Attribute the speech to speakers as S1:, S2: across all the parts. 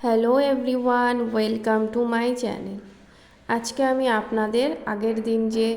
S1: Hello everyone, welcome to my channel. আজকে আমি আপনাদের আগের দিন যে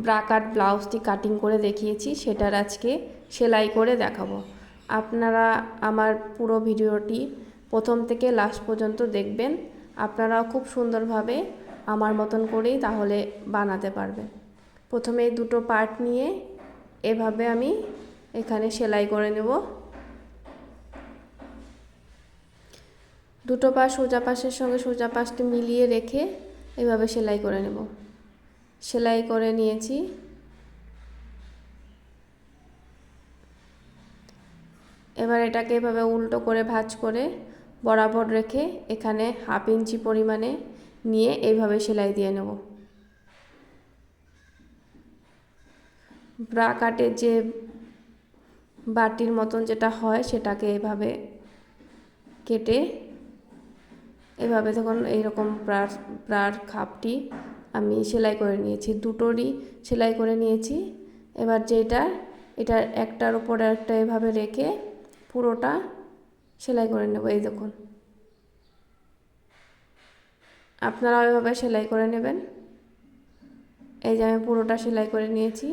S1: ব্রা কাট ব্লাউজটি কাটিং করে দেখিয়েছি সেটার আজকে সেলাই করে দেখাবো। আপনারা আমার পুরো ভিডিওটি প্রথম থেকে লাস্ট পর্যন্ত দেখবেন। আপনারাও খুব সুন্দরভাবে আমার মতন করেই তাহলে বানাতে পারবেন। প্রথমে এই দুটো পার্ট নিয়ে এভাবে আমি এখানে সেলাই করে নেব। দুটো পাশ সোজা পাশের সঙ্গে সোজা পাশটি মিলিয়ে রেখে এভাবে সেলাই করে নেব। সেলাই করে নিয়েছি। এবার এটাকে এভাবে উল্টো করে ভাঁজ করে বরাবর রেখে এখানে 1/2 ইঞ্চি পরিমাণে নিয়ে এইভাবে সেলাই দিয়ে নেব। ব্রা কাটের যে বাটির মতন যেটা হয় সেটাকে এভাবে কেটে এভাবে তখন এইরকম ব্রার খাপটি আমি সেলাই করে নিয়েছি, দুটোরই সেলাই করে নিয়েছি। এবার এটা একটার উপর একটা এভাবে রেখে পুরোটা সেলাই করে নেব। এই দেখুন, আপনারা ওইভাবে সেলাই করে নেবেন। এই যে আমি পুরোটা সেলাই করে নিয়েছি,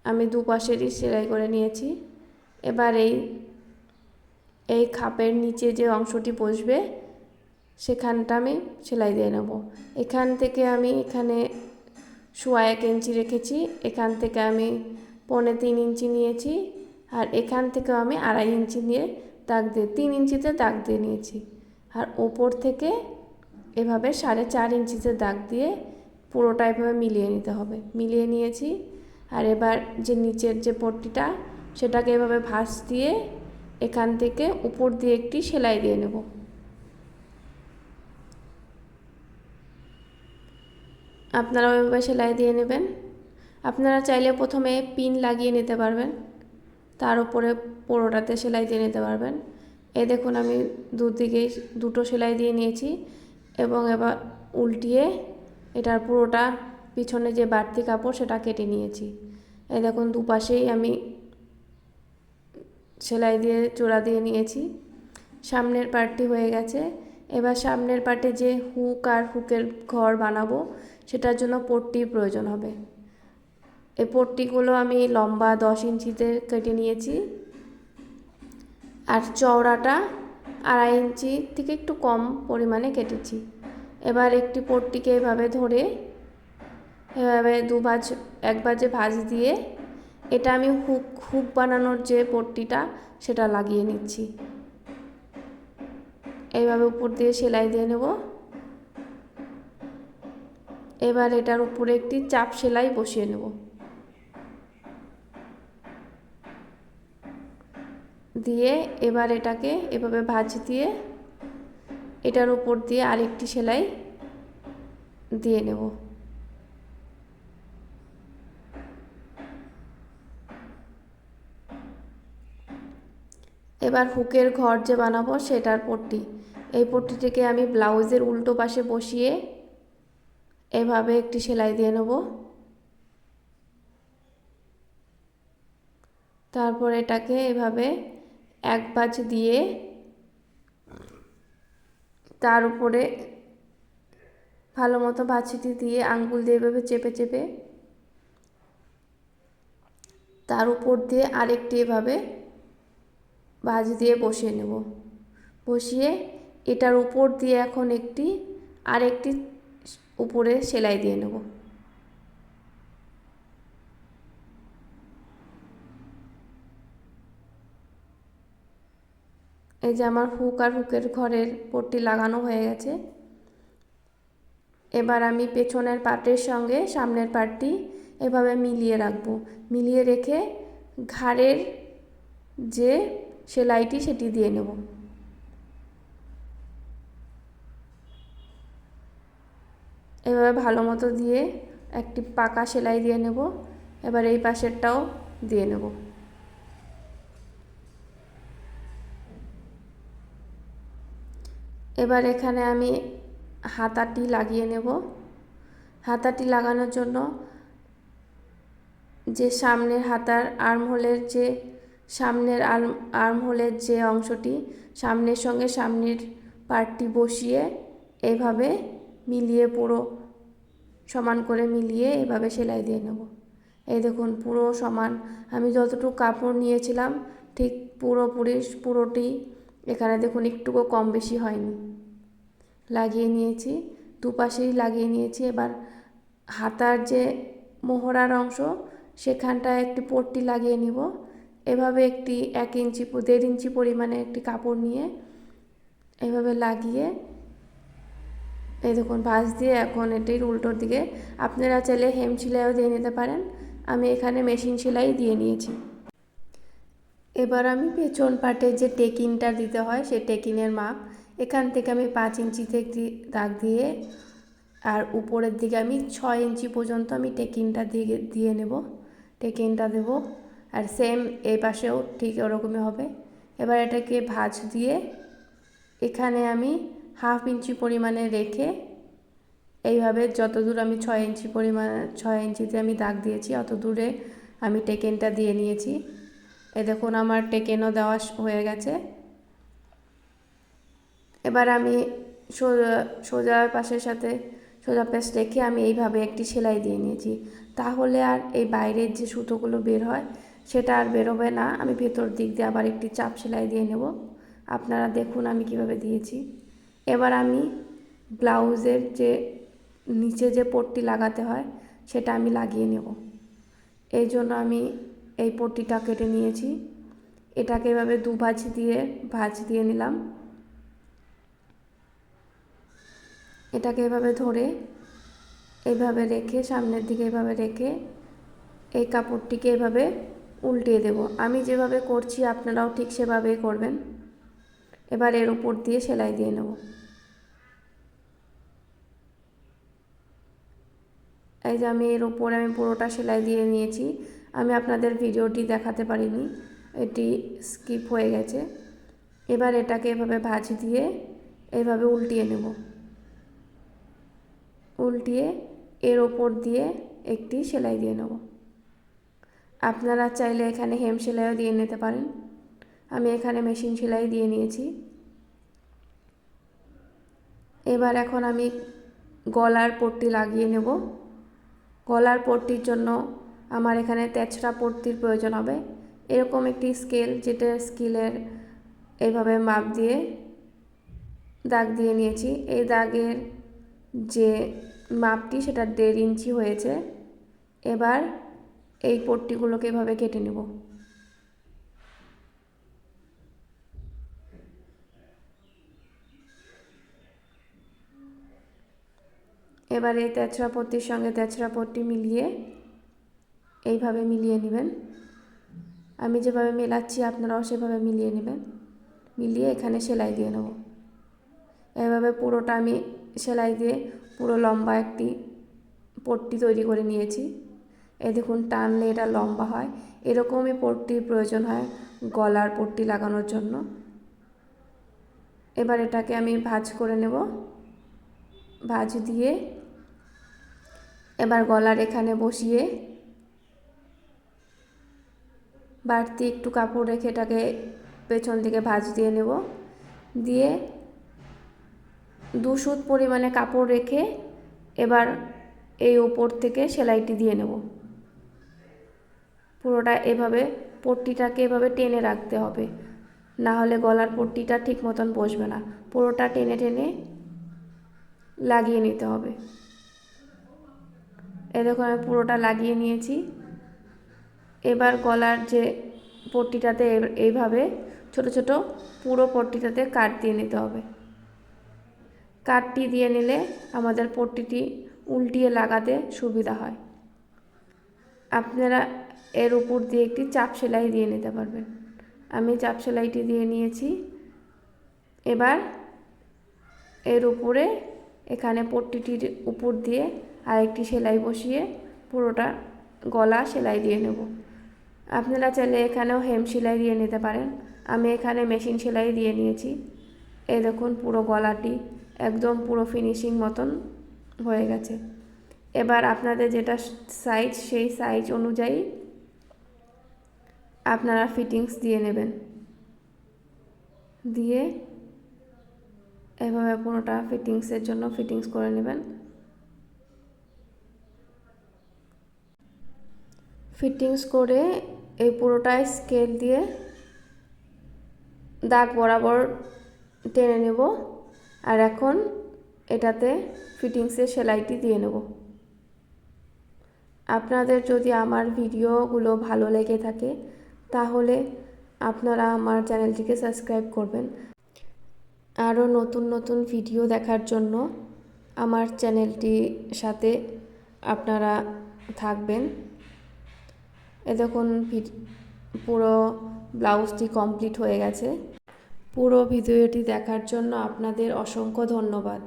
S1: আমি দুপাশেরই সেলাই করে নিয়েছি। এবার এই খাপের নিচে যে অংশটি বসবে সেখানটা আমি সেলাই দিয়ে নেব। এখান থেকে আমি এখানে 1.25 ইঞ্চি রেখেছি, এখান থেকে আমি 3.25 ইঞ্চি নিয়েছি, আর এখান থেকেও আমি 2.5 ইঞ্চি নিয়ে দাগ দিয়ে 3 ইঞ্চিতে দাগ দিয়ে নিয়েছি, আর ওপর থেকে এভাবে 4.5 ইঞ্চিতে দাগ দিয়ে পুরোটা এভাবে মিলিয়ে নিতে হবে। মিলিয়ে নিয়েছি। আর এবার যে নিচের যে পট্টিটা সেটাকে এভাবে ভাঁজ দিয়ে এখান থেকে উপর দিয়ে একটি সেলাই দিয়ে নেব। আপনারা ওইভাবে সেলাই দিয়ে নেবেন। আপনারা চাইলে প্রথমে পিন লাগিয়ে নিতে পারবেন, তার উপরে পুরোটাতে সেলাই দিয়ে নিতে পারবেন। এই দেখুন, আমি দুদিকে দুটো সেলাই দিয়ে নিয়েছি এবং এবার উল্টিয়ে এটার পুরোটা পিছনে যে বাড়তি কাপড় সেটা কেটে নিয়েছি। এই দেখুন, দুপাশেই আমি সেলাই দিয়ে জোড়া দিয়ে নিয়েছি। সামনের পার্টটি হয়ে গেছে। এবার সামনের পার্টে যে হুক আর হুকের ঘর বানাবো সেটার জন্য পট্টির প্রয়োজন হবে। এই পট্টিগুলো আমি লম্বা 10 ইঞ্চিতে কেটে নিয়েছি, আর চওড়াটা 2.5 ইঞ্চি থেকে একটু কম পরিমাণে কেটেছি। এবার একটি পট্টিকে এভাবে ধরে এভাবে এক ভাঁজে ভাঁজ দিয়ে এটা আমি হুক বানানোর যে পট্টিটা সেটা লাগিয়ে নিচ্ছি। এইভাবে উপর দিয়ে সেলাই দিয়ে নেব। এবার এটার উপরে একটি চাপ সেলাই বসিয়ে নেব, দিয়ে এবার এটাকে এভাবে ভাঁজ দিয়ে এটার উপর দিয়ে আরেকটি সেলাই দিয়ে নেব। এবার হুকের ঘর যে বানাবো সেটার পট্টি, এই পট্টিটিকে আমি ব্লাউজের উল্টো পাশে বসিয়ে এভাবে একটি সেলাই দিয়ে নেব। তারপর এটাকে এভাবে এক ভাঁজ দিয়ে তার উপরে ভালো মতো ভাঁজটি দিয়ে আঙ্গুল দিয়ে এভাবে চেপে চেপে তার উপর দিয়ে আরেকটি এভাবে ভাঁজ দিয়ে বসিয়ে নেব। বসিয়ে এটার উপর দিয়ে এখন আরেকটি উপরে সেলাই দিয়ে নেব। এই যে আমার হুক আর হুকের ঘরের পট্টি লাগানো হয়ে গেছে। এবার আমি পেছনের পার্টের সঙ্গে সামনের পার্টটি এভাবে মিলিয়ে রাখবো। মিলিয়ে রেখে ঘাড়ের যে সেলাইটি সেটি দিয়ে নেব। এভাবে ভালো মতো দিয়ে একটি পাকা সেলাই দিয়ে নেব। এবার এই পাশেরটাও দিয়ে নেব। এবার এখানে আমি হাতাটি লাগিয়ে নেব। হাতাটি লাগানোর জন্য যে সামনের হাতার আর্মহোলের যে সামনের আর্ম হোলের যে অংশটি সামনের সঙ্গে সামনের পার্টটি বসিয়ে এইভাবে মিলিয়ে পুরো সমান করে মিলিয়ে এভাবে সেলাই দিয়ে নেব। এই দেখুন পুরো সমান, আমি যতটুকু কাপড় নিয়েছিলাম ঠিক পুরোটি এখানে দেখুন একটুকু কম বেশি হয়নি। লাগিয়ে নিয়েছি, দুপাশেই লাগিয়ে নিয়েছি। এবার হাতার যে মোহরার অংশ সেখানটায় একটি পট্টি লাগিয়ে নিব। এভাবে একটি 1.5 ইঞ্চি পরিমাণে একটি কাপড় নিয়ে এভাবে লাগিয়ে এই দেখুন ভাঁজ দিয়ে এখন এটির উল্টোর দিকে আপনারা চাইলে হেম সেলাইও দিয়ে নিতে পারেন। আমি এখানে মেশিন সেলাই দিয়ে নিয়েছি। এবার আমি পেছন পাটের যে টেকিনটা দিতে হয় সেই টেকিনের মাপ এখান থেকে আমি 5 ইঞ্চিতে একটি দাগ দিয়ে আর উপরের দিকে আমি 6 ইঞ্চি পর্যন্ত আমি টেকিনটা দিয়ে নেব, টেকিনটা দেব। আর সেম এই পাশেও ঠিক ওরকমই হবে। এবার এটাকে ভাঁজ দিয়ে এখানে আমি 1/2 ইঞ্চি পরিমাণে রেখে এইভাবে যত দূর আমি 6 ইঞ্চিতে আমি দাগ দিয়েছি অত দূরে আমি টেকেনটা দিয়ে নিয়েছি। দেখুন আমার টেকেনও দেওয়া হয়ে গেছে। এবার আমি সোজা পাশের সাথে সোজা পেশ রেখে আমি এইভাবে একটি সেলাই দিয়ে নিয়েছি। তাহলে আর এই বাইরের যে সুতোগুলো বের হয় সেটা আর বেরোবে না। আমি ভেতর দিক দিয়ে আবার একটি চাপ সেলাই দিয়ে নেব। আপনারা দেখুন আমি কিভাবে দিয়েছি। এবার আমি ব্লাউজের যে নিচে যে পট্টি লাগাতে হয় সেটা আমি লাগিয়ে নেব। এই জন্য আমি এই পট্টিটা কেটে নিয়েছি। এটাকে এভাবে ভাঁজ দিয়ে নিলাম। এটাকে এভাবে ধরে এইভাবে রেখে সামনের দিকে এভাবে রেখে এই কাপড়টিকে এভাবে উল্টিয়ে দেব। আমি যেভাবে করছি আপনারাও ঠিক সেভাবেই করবেন। এবার এর উপর দিয়ে সেলাই দিয়ে নেব। এই যে আমি এর উপরে আমি পুরোটা সেলাই দিয়ে নিয়েছি। আমি আপনাদের ভিডিওটি দেখাতে পারিনি, এটি স্কিপ হয়ে গেছে। এবার এটাকে এভাবে ভাঁজ দিয়ে এইভাবে উল্টিয়ে নেব। উল্টিয়ে এর ওপর দিয়ে একটি সেলাই দিয়ে নেব। আপনারা চাইলে এখানে হেম সেলাইও দিয়ে নিতে পারেন। আমি এখানে মেশিন সেলাই দিয়ে নিয়েছি। এবার এখন আমি গলার পট্টি লাগিয়ে নেব। গলার পট্টির জন্য আমার এখানে তেচড়া পট্টির প্রয়োজন হবে। এরকম একটি স্কেল, যেটা স্কেলের এইভাবে মাপ দিয়ে দাগ দিয়ে নিয়েছি। এই দাগের যে মাপটি সেটা 1.5 ইঞ্চি হয়েছে। এবার এই পট্টিগুলোকে এভাবে কেটে নেব। এবার এই তেচড়া পট্টির সঙ্গে তেচড়া পট্টি মিলিয়ে এইভাবে মিলিয়ে নেবেন। আমি যেভাবে মেলাচ্ছি আপনারাও সেভাবে মিলিয়ে নেবেন। মিলিয়ে এখানে সেলাই দিয়ে নেব। এভাবে পুরোটা আমি সেলাই দিয়ে পুরো লম্বা একটি পট্টি তৈরি করে নিয়েছি। এই দেখুন টানলে এটা লম্বা হয়। এরকমই পট্টির প্রয়োজন হয় গলার পট্টি লাগানোর জন্য। এবার এটাকে আমি ভাঁজ করে নেব। ভাঁজ দিয়ে এবার গলার এখানে বসিয়ে বাড়তি একটু কাপড় রেখে এটাকে পেছন দিকে ভাঁজ দিয়ে নেব। দিয়ে 2 সুত পরিমাণে কাপড় রেখে এবার এই উপর থেকে সেলাইটি দিয়ে নেব। পুরোটা এভাবে পট্টিটাকে এভাবে টেনে রাখতে হবে, না হলে গলার পট্টিটা ঠিক মতন বসবে না। পুরোটা টেনে টেনে লাগিয়ে নিতে হবে। এরকম আমি পুরোটা লাগিয়ে নিয়েছি। এবার গলার যে পট্টিটাতে এইভাবে ছোট ছোট পুরো পট্টিটাতে কাট দিয়ে নিতে হবে। কাটটি দিয়ে নিলে আমাদের পট্টিটি উল্টিয়ে লাগাতে সুবিধা হয়। আপনারা এর উপর দিয়ে একটি চাপ সেলাই দিয়ে নিতে পারবেন। আমি চাপ সেলাইটি দিয়ে নিয়েছি। এবার এর উপরে এখানে পট্টিটির উপর দিয়ে আরেকটি সেলাই বসিয়ে পুরোটা গলা সেলাই দিয়ে নেব। আপনারা চাইলে এখানেও হেম সেলাই দিয়ে নিতে পারেন। আমি এখানে মেশিন সেলাই দিয়ে নিয়েছি। এই দেখুন পুরো গলাটি একদম পুরো ফিনিশিং মতন হয়ে গেছে। এবার আপনাদের যেটা সাইজ সেই সাইজ অনুযায়ী আপনারা ফিটিংস দিয়ে নেবেন, দিয়ে এভাবে পুরোটা ফিটিংসের জন্য ফিটিংস করে নেবেন। ফিটিংস করে এই পুরোটাই স্কেল দিয়ে দাগ বরাবর টেনে নেব। আর এখন এটাতে ফিটিংসের সেলাইটি দিয়ে নেব। আপনাদের যদি আমার ভিডিওগুলো ভালো লেগে থাকে তাহলে আপনারা আমার চ্যানেলটিকে সাবস্ক্রাইব করবেন। আরও নতুন নতুন ভিডিও দেখার জন্য আমার চ্যানেলটির সাথে আপনারা থাকবেন। দেখুন পুরো ব্লাউজটি কমপ্লিট হয়ে গেছে। পুরো ভিডিওটি দেখার জন্য আপনাদের অসংখ্য ধন্যবাদ।